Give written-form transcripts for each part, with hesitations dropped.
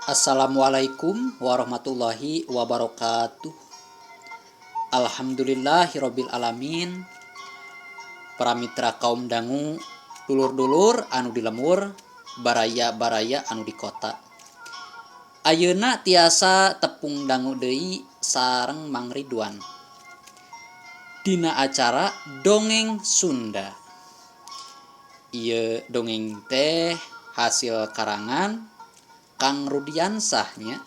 Assalamualaikum warahmatullahi wabarakatuh. Alhamdulillahirabbil alamin. Para mitra kaum dangu, dulur-dulur anu di lemur, baraya-baraya anu di kota. Ayeuna tiasa tepung dangu deui sareng Mang Ridwan dina acara Dongeng Sunda. Ieu dongeng teh hasil karangan Kang Rudiansah nya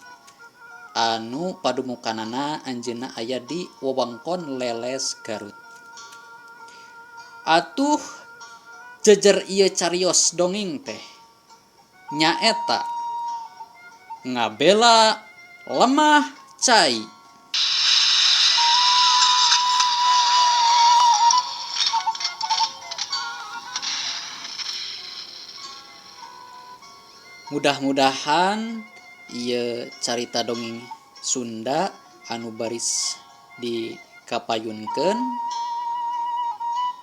anu padumukanana anjeunna aya di wewengkon Leles Garut. Atuh jejer ieu carios dongeng teh nyaeta Ngabela Lemah Cai. Mudah-mudahan ieu carita dongeng Sunda anu baris dikapayunkeun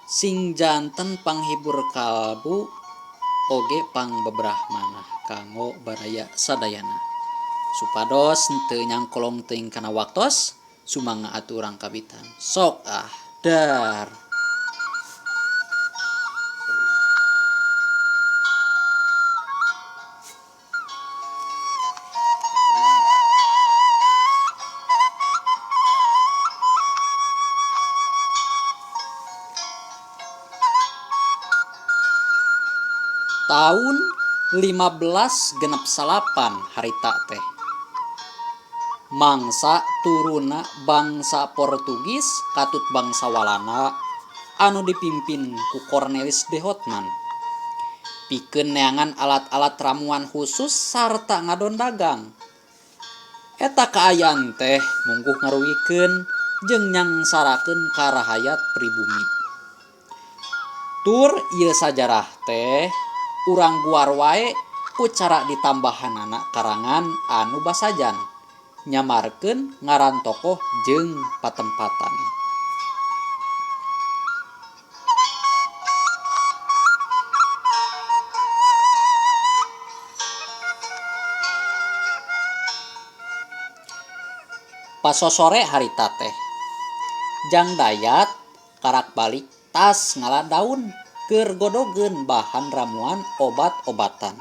sing janten panghibur kalbu oge pangbebrahmanah kanggo baraya sadayana. Supados henteu nyangkolong teuing kana waktos, sumangga atuh urang kabitan. Sok dar. Tahun 1568 harita teh mangsa turuna bangsa Portugis katut bangsa Walanda anu dipimpin ku Cornelis de Houtman pikeun neangan alat-alat ramuan khusus sarta ngadon dagang. Eta kaayaan teh mungguh ngaruwikeun jeung nyangsarakeun karahayat pribumi. Tur ieu sajarah teh urang guar wae ku cara ditambahanana karangan anu basajan nyamarkeun ngaran tokoh jeung patempatan. Pasosore harita teh Jang Dayat karak balik tas ngaladaun keur godogeun bahan ramuan obat-obatan.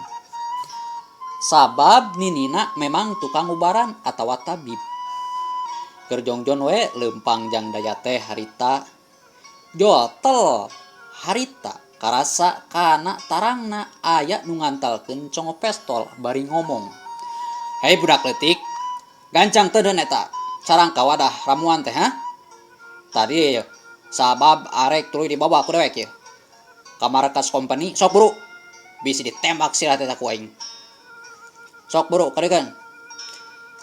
Sabab ninina memang tukang ubaran atawa tabib. Keur jongjon we leumpang Jang Dayat teh harita jotel harita karasa kana tarangna aya nu ngantalkeun congo pestol bari ngomong. Hei budak leutik, gancang teu deun eta carangka wadah ramuan teh ha? Tadi sabab arek tuluy dibawa ku dewek ieu. Ka markas company sok buru bisi ditembak silat eta ku aing. Sok buru kadeukeun.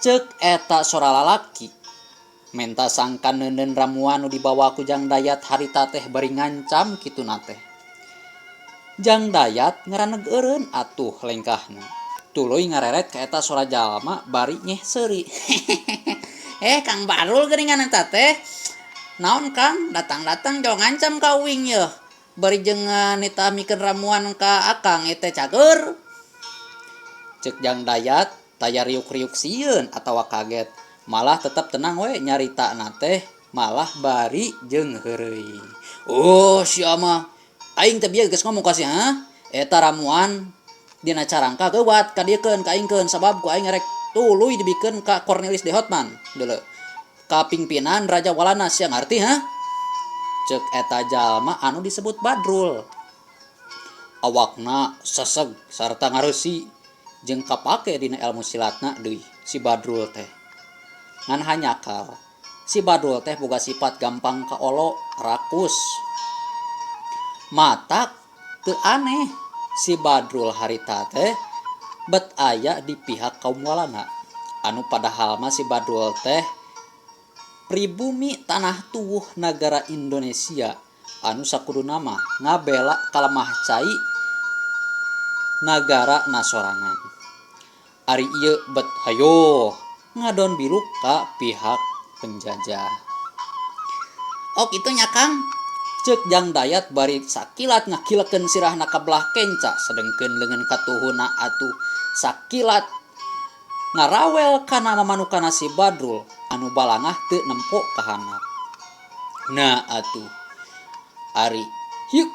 Ceuk eta sora lalaki menta sangka neuneun ramuan nu dibawa ku Jang Dayat harita teh bari ngancam kituna teh. Jang Dayat ngaraneg eureun atuh lengkahna. Tuluy ngareret ka eta sora jalma bari nyeh seuri. Kang Barul geuningan eta teh. Naon Kang, datang-datang jauh ngancam ka uing yeuh. Bari jeung nitamikeun ramuan ka akang teh cager. Ceuk Jang Dayat taya riuk-riuk sieun atawa kaget, malah tetep tenang we nyaritana teh malah bari jeung heureuy. Oh sia mah aing teh bieu geus ngomong ka sia ha. Eta ramuan dina carangka geuwat kadiekeun kaingkeun sabab ku aing rek tuluy dibikeun ka Cornelis de Houtman deuleu. Ka pimpinan Raja Walanda sia ngarti ha. Ceuk eta jalma anu disebut Badrul. Awakna seseg sarta ngareusi jeung kapake dina ilmu silatna deui si Badrul teh. Ngan hanyakal si Badrul teh boga sifat gampang kaolo, rakus. Matak teu aneh si Badrul harita teh bet aya di pihak kaum Walanda anu padahal mah si Badrul teh pribumi tanah tuwuh nagara Indonesia anu sakuduna mah ngabela kalemah cai nagara nasorangan. Ari ieu bet hayo ngadon biluk ka pihak penjajah. Oh kitu nya Kang. Ceuk Jang Dayat bari sakilat ngakilekeun sirahna ka belah kenca sedengkeun leungeun katuhuna atuh sakilat ngarawel kana mamanukana si Badrul anu balangah teu nempo ka handap. Nah atuh ari hiuk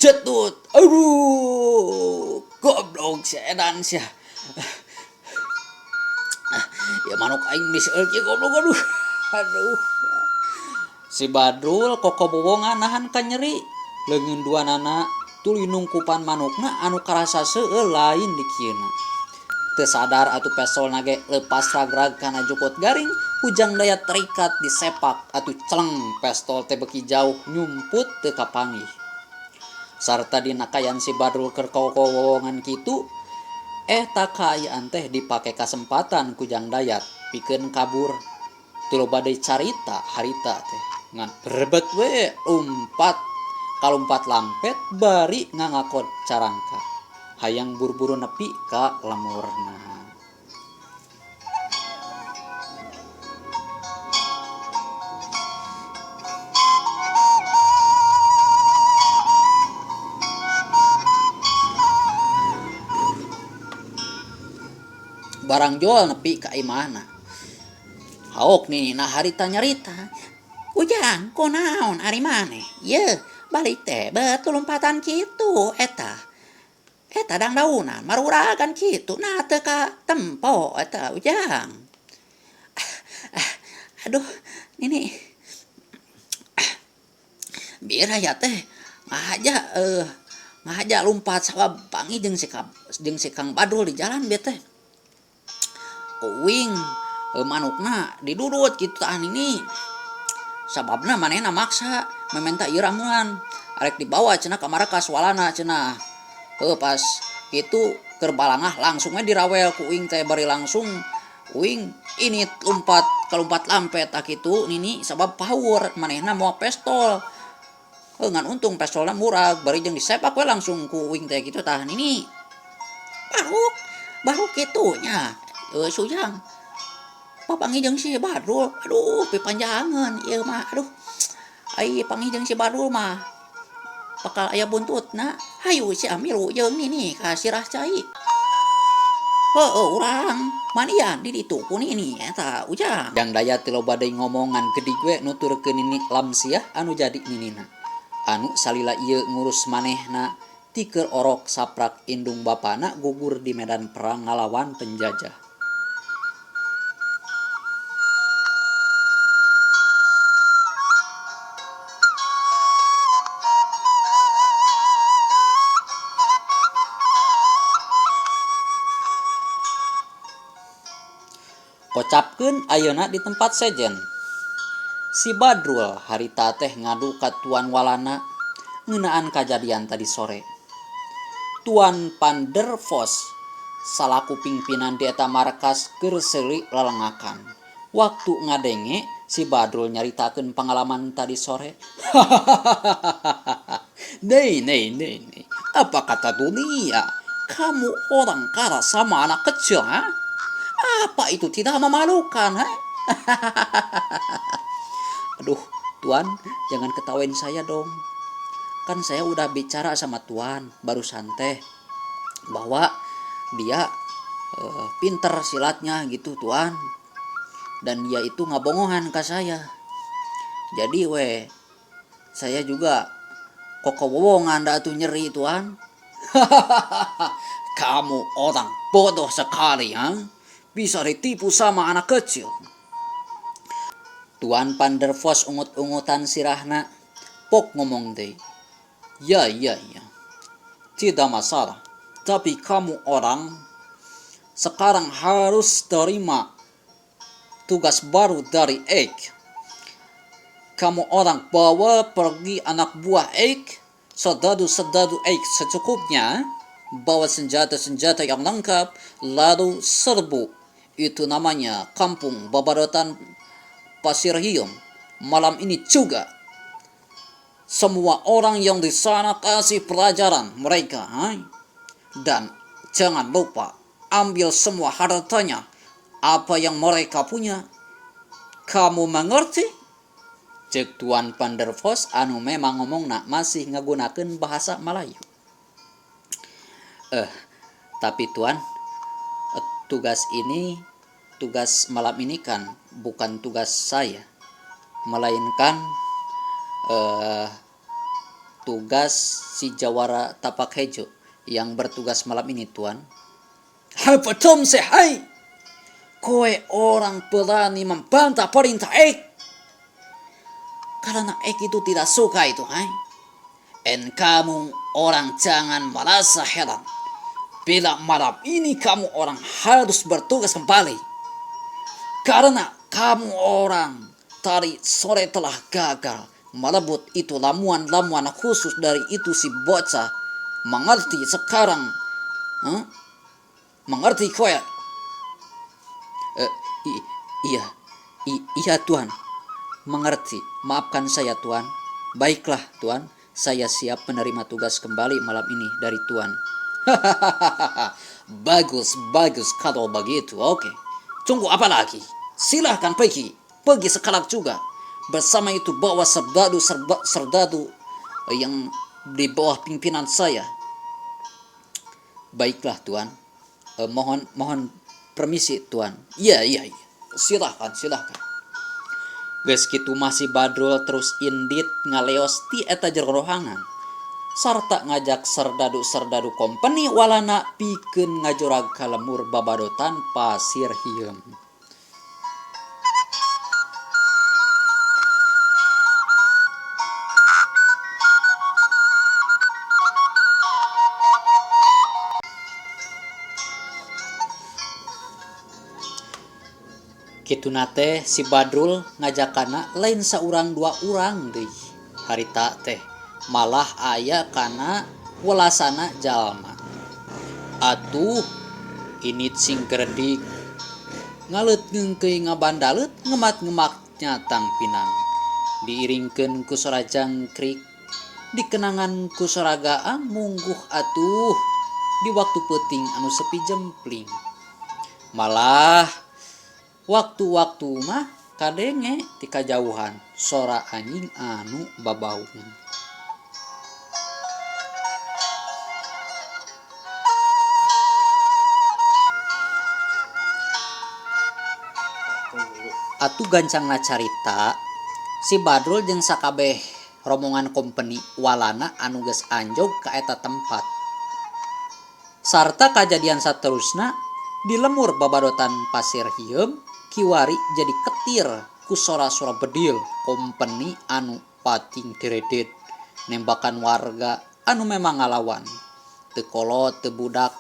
cetut, aduh goblok si edan sia. Ya manuk aing diseueul kieu goblok aduh. Aduh. Si Badrul kokobowongan nahan ka nyeri, leungeun duanana tuluy nungkupan manukna anu karasa seueul lain di kieuna. Teu sadar atuh pesolna ge leupas ragrag kana jukut garing, ujang daya terikat di sepak atuh celeng pestol teh beuki jauh nyumput teu kapanggih. Sarta dina kayan si Badrul keur kokobowongan kitu, tak kaayaan teh dipake kasempatan ku Jang Dayat pikeun kabur. Tuluy bade carita harita teh ngan berebet we kalumpat lampet bari ngangakod carangka hayang buru-buru nepi ka lemurna. Barang jual nepi ka imahna. Haok nih nah harita nyarita. Ujang, kunaon ari maneh? Ye, balik teh betul lompatan kitu eta. Eta dang daunan maruragan kitu nah teu ka tempo eta Ujang. Aduh, ini biar aya teh ngahaja lompat sabab pangi jeung si Kang Badrul di jalan bieu teh. Uing manukna didudut kitu tahan ini. Sababna manehna maksa mementa ieu ramuan arek dibawa cenah ka markas walana cenah. Pas kitu keur balangah langsung we dirawel ku uing teh bari langsung uing ini lompat lampet tak kitu nini sabab power manehna moal pistol. Ngan untung pistolna murag bari jeung disepak we langsung ku uing teh kitu tah nini. Baru kitunya. Sujang papangi jeung si Badrul, aduh pipanjangan ieu mah, aduh ai pangi jeung si Badrul mah bakal aya buntutna. Hayu si Amiru jeung nini ka Sirah Cai. Urang manian di ditu ku nini eta Ujang. Jang Dayat teu loba deui ngomongan geudig we nuturkeun nini Lamsiah anu jadi ninina. Anu salila ieu ngurus manehna ti keur orok saprak indung bapana gugur di medan perang ngalawan penjajah. Kocapkeun ayeuna di tempat sejen. Si Badrul harita teh ngadu ka tuan walana ngeunaan kajadian tadi sore. Tuan Pandervos salaku pimpinan di eta markas keur seuli lalengakan. Waktu ngadenge si Badrul nyaritakeun pengalaman tadi sore. Nei. Apa kata dunia? Kamu orang kara sama anak kecil, ha? Apa itu tidak memalukan, ha? Aduh, Tuan, jangan ketawain saya dong. Kan saya udah bicara sama Tuan barusan teh bahwa dia pinter silatnya gitu, Tuan. Dan dia itu ngabongohan ke saya. Jadi saya juga kokobowongan da tuh nyeri, Tuan. Kamu orang bodoh sekali, ha? Bisa ditipu sama anak kecil. Tuan Pandervos ungut-ungutan sirahna. Pok ngomong deh. Ya. Tidak masalah. Tapi kamu orang sekarang harus terima tugas baru dari Eik. Kamu orang bawa pergi anak buah Eik, sedadu-sedadu Eik secukupnya, bawa senjata-senjata yang lengkap, lalu serbu. Itu namanya kampung Babadotan Pasir Hiung. Malam ini juga semua orang yang di sana kasih pelajaran mereka, dan jangan lupa ambil semua hartanya, apa yang mereka punya. Kamu mengerti? Cek Tuan Pandervos anu memang ngomongna masih ngagunakeun bahasa Melayu. Tapi Tuan, tugas malam ini kan bukan tugas saya, melainkan tugas si Jawara Tapak Hejo yang bertugas malam ini, Tuan. Hapatom sehai. Kowe orang berani membantah perintah Ek. Karena Ek itu tidak suka itu, hai. Dan kamu orang jangan merasa heran. Bila malam ini kamu orang harus bertugas kembali. Karena kamu orang tadi sore telah gagal merebut itu ramuan-ramuan khusus dari itu si bocah. Mengerti sekarang? Mengerti kowe? Iya Tuan, mengerti. Maafkan saya Tuan. Baiklah Tuan, saya siap menerima tugas kembali malam ini dari Tuan. Bagus kalau begitu. Oke. Tunggu apa lagi? Silahkan pergi sekarang juga. Bersama itu bawa serdadu yang di bawah pimpinan saya. Baiklah Tuan. Mohon permisi Tuan. Iya. Silahkan. Geus kitu masih Badrul terus indit ngaleos ti eta jero rohangan. Sarta ngajak serdadu kompeni walana pikeun ngajorag ka lemur babadotan pasir hieum. Kituna teh si Badrul ngajakana lain saurang dua urang deui. Harita teh malah aya kana welasana jalma. Atuh init sing gerdik ngaleutkeun keuy ngabandaleut ngemat-ngemaknya tang pinang. Diiringkeun ku sora jangkrik, dikenangan ku sora gaang mungguh atuh di waktu peuting anu sepi jempling. Malah waktu-waktu mah kadenge ti kajauhan sora anjing anu babaung. Atuh gancangna carita, si Badrul jeung sakabeh rombongan kompeni walana anu geus anjog ka eta tempat. Sarta kajadian saterusna di lemur babadotan pasir hieum kiwari jadi ketir ku sora-sora bedil kompeni anu pating deredet nembakan warga anu memang ngalawan. Teu kolot, teu budak,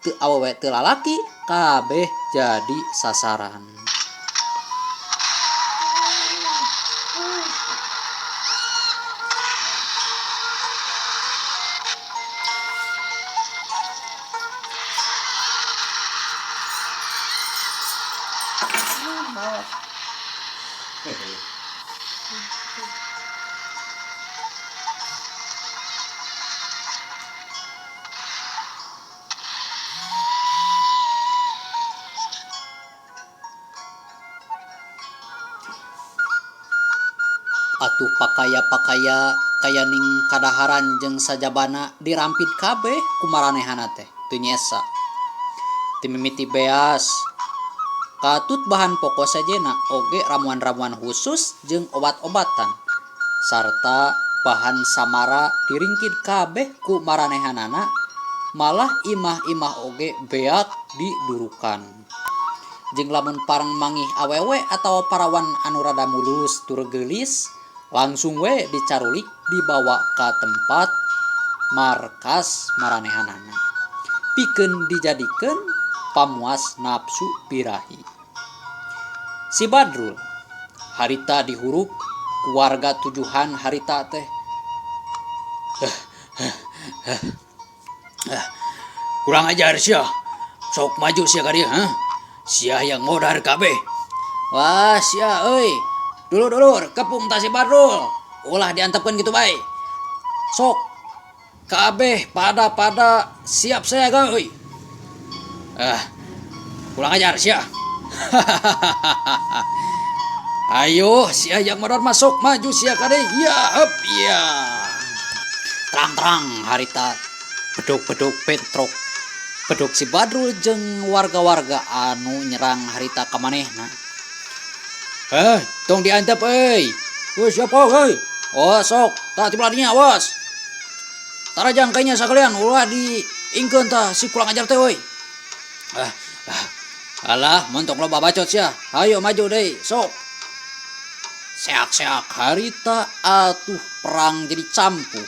teu awewe, teu lalaki, kabeh jadi sasaran. Atuh pakaya kayaning kadaharan jeung sajabana dirampid kabeh ku maranehana teh teu nyesa. Ti mimiti beas katut bahan pokok sajena oge ramuan-ramuan khusus jeung obat-obatan sarta bahan samara diringkid kabeh ku maranehanana, malah imah-imah oge beak didurukan. Jeung lamun parang mangih awewe atawa parawan anu rada mulus tur geulis langsung we dicarulik dibawa ka tempat markas maranehanana pikeun dijadikeun pamuas nafsu birahi. Si Badrul harita dihuruk ku warga tujuhan harita teh. Kurang ajar sia. Sok maju sia ka dieu, sia yang modar kabeh. Wah sia euy. Dulur kepung ta si Badrul. Ulah diantepkeun kitu bae. Sok kabeh pada siap saya euy. Kurang ajar sia. Ayo sia yang modar masuk maju sia ka deui. Ya hep ya. Terang-terang harita bedog-bedog petrok Pedog si Badrul jeung warga-warga anu nyerang harita ka manehna. Tong diantep siapa Oh sok tah tiba dinya awas. Tarajang kayaknya sakalian ulah diingkeun tah si kurang ajar teh Alah mentok loba bacot sia. Hayo maju deui sok. Seak-seak harita atuh perang jadi campuh.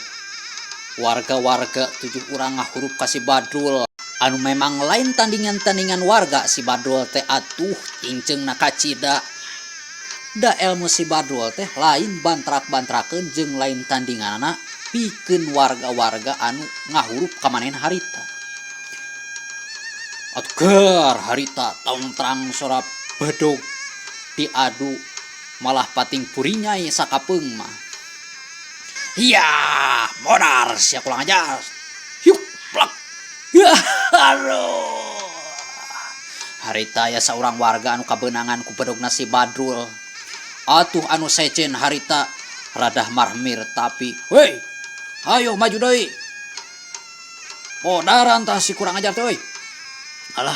Warga-warga 7 urang ngahurup ka si Badrul. Anu memang lain tandingan-tandingan warga si Badrul teh atuh ingceungna kacida. Da ilmu si Badrul teh lain bantrak-bantrakeun jeung lain tandinganna pikeun warga-warga anu ngahurup ka manehna harita. Atgar harita taun terang sora bedog diadu malah pating purinyai sakapeung mah. Iya, modar sia kurang ajar. Hiuk plak. Aduh. Harita ya saurang warga anu kabeunangan ku bedogna si Badrul. Atuh anu secen harita radah marmir tapi hayo maju deui. Modaran tah si kurang ajar teh Alah,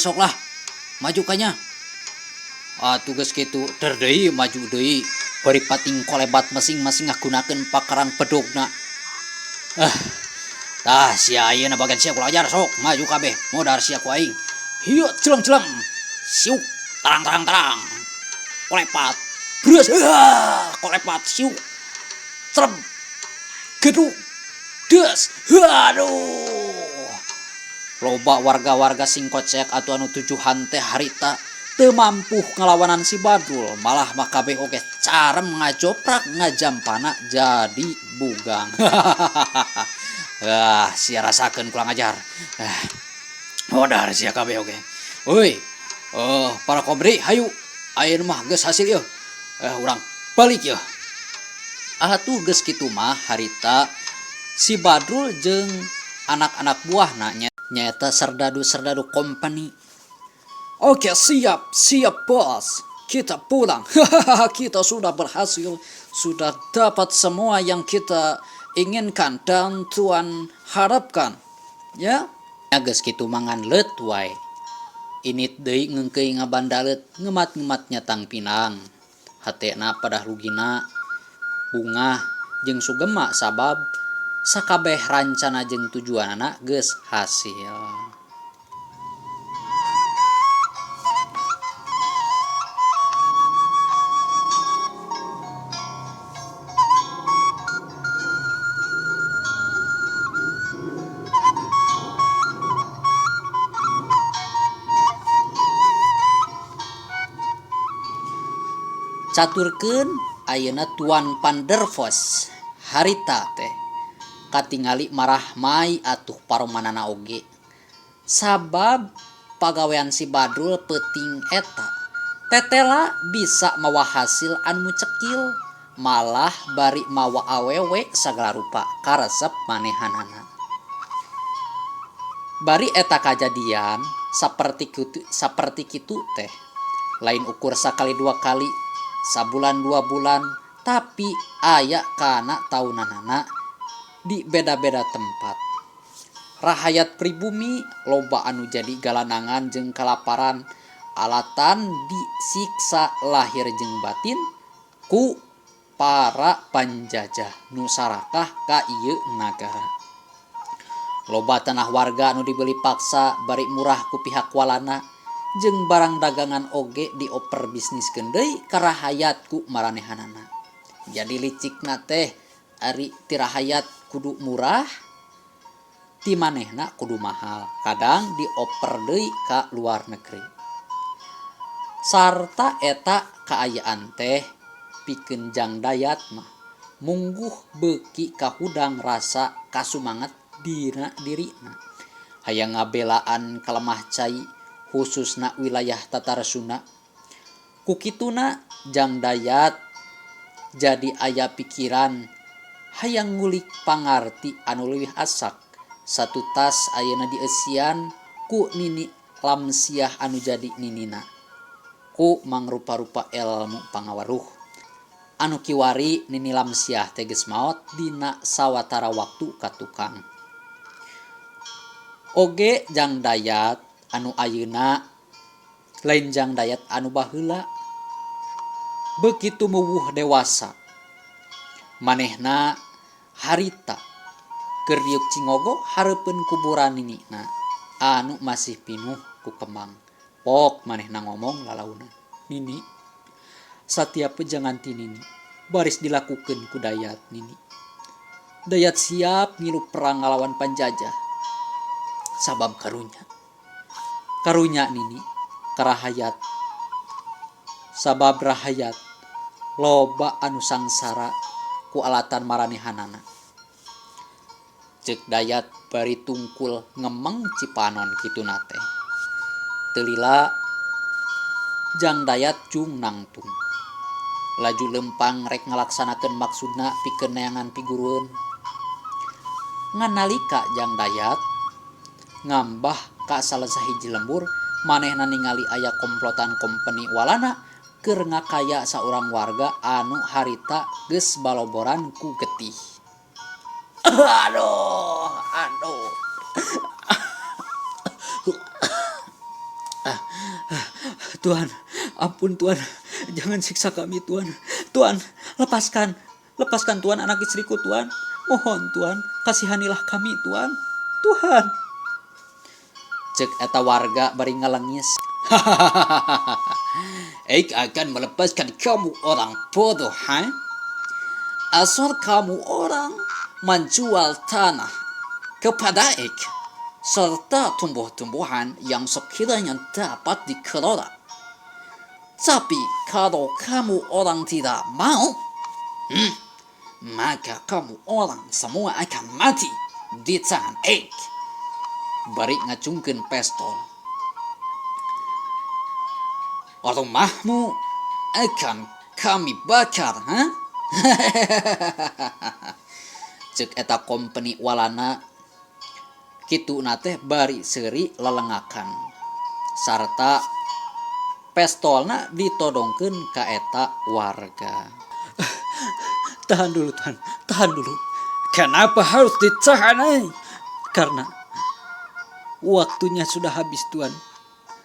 sok lah, maju kanya. Atuh geus kitu, der deui maju deui. Bari pating kolebat masing-masing ngagunakeun pakarang pedogna. Tah sia ayeuna bagan sia kula ajar sok maju kabeh, modar sia ku aing. Hieu celeng-celeng. Siuk, tarang. Kolepat. Breus, kolepat siuk. Trep. Geduk. Des. Aduh. Loba warga-warga sing kocek atuh anu tujuhan teh harita teu mampu ngalawanan si Badrul, malah makabeh oge carem ngajoprak ngajampana jadi bugang. Sia rasakeun kurang ajar. Modar sia kabeh oge. Para kobri hayu ayeuna mah geus hasil ieu. Urang balik ieu. Atuh geus kitu mah harita si Badrul jeung anak-anak buahna nyaeta serdadu-serdadu company. Oke, siap bos. Kita pulang. Kita sudah berhasil. Sudah dapat semua yang kita inginkan dan Tuhan harapkan. Ya? Geus kitu mangan leut wae. Init deui ngeungkeuy ngabandaleut ngemat-ngemat nyatang pinang. Hatena padah rugina bungah jeung sugema sabab sakabeh rancana jeung tujuanana geus hasil. Caturkeun ayeuna Tuan Pandervos harita teh katingali marah mai atuh paromanana oge. Sabab pagawean si Badrul peuting eta. Tetela bisa mawa hasil anu cekil, malah bari mawa awewe sagala rupa karesep manehanana. Bari eta kajadian saperti kitu teh. Lain ukur sakali 2 kali, sabulan 2 bulan, tapi aya kana taunanana di beda-beda tempat. Rahayat pribumi loba anu jadi galanangan jeung kalaparan alatan disiksa lahir jeung batin ku para panjajah nu sarakah ka ieu nagara. Loba tanah warga anu dibeli paksa bari murah ku pihak walana jeung barang dagangan oge dioper bisniskeun deui ka rahayat ku maranehanana. Jadi licikna teh ari tirahayat kudu murah, ti manehna kudu mahal. Kadang dioper deui ka luar negeri. Sarta eta kaayaan teh pikeun jang dayat mah mungguh beuki kahudang rasa kasumanget dina dirina. Hayang ngabelaan kalemah cai khususna wilayah Tatarsuna. Kukituna jang dayat jadi aya pikiran hayang ngulik pangarti anu leuwih asak satu tas ayeuna dieusian ku nini lamsiah anu jadi ninina ku mangrupa-rupa ilmu pangawaruh anu kiwari nini lamsiah teh geus maot dina sawatara waktu ka tukang. Oge jang dayat anu ayeuna lain jang dayat anu baheula. Begitu muwuh dewasa manehna harita keur riuk cingogo hareupeun kuburan ninina anu masih pinuh ku kemang. Pok manehna ngomong lalauna, "Nini, satiap pejangan ti Nini baris dilakukeun ku dayat Nini. Dayat siap ngilu perang ngalawan penjajah. Sabab karunya Nini karahayat. Sabab rahayat loba anu sangsara ku alatan maranehanana." Cek dayat bari tungkul ngemeng cipanon kituna teh. Teu lila jang dayat cung nangtung. Laju lempang rek ngalaksanakeun maksudna pikeun neangan pigurueun. Ngan nalika jang dayat ngambah ka salah sahiji lembur, manehna ningali aya komplotan kompeni walana keur ngakaya saurang warga anu harita geus baloboran ku getih. Aduh. Tuan, ampun Tuan, jangan siksa kami Tuan. Tuan, lepaskan Tuan anak istriku Tuan. Mohon Tuan, kasihanilah kami Tuan. Tuhan. Cek eta warga bari ngalengis. Ek akan melepaskan kamu orang bodoh, ha? Asal kamu orang menjual tanah kepada Ek serta tumbuh-tumbuhan yang sekiranya dapat dikelola. Tapi kalau kamu orang tidak mau, maka kamu orang semua akan mati di tangan Ek. Bari ngacungkeun pistol. Rumahmu akan kami bakar, ha? Cek eta kompeni walana kituna teh bari seuri lelengakan sarta pistolna ditodongkeun ka eta warga. Tahan dulu Tuan, tahan dulu. Kenapa harus ditahan? Karena waktunya sudah habis Tuan.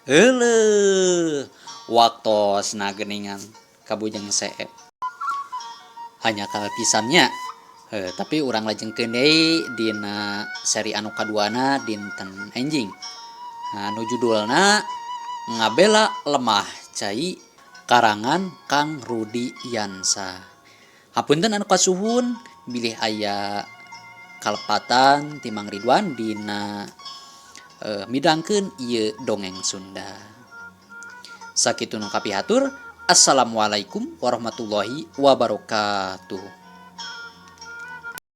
Heuleuh, waktosna geuningan kabujang seep. Hanya kalapisannya. Tapi urang lajengkeun deui dina seri anu kaduana dinten enjing. Nu judulna Ngabela Lemah Cai karangan Kang Rudi Yansa. Hapunten anu kasuhun bilih aya kalepatan timang Ridwan dina midangkeun ieu dongeng Sunda. Sakitu nu kapihatur. Assalamualaikum warahmatullahi wabarakatuh.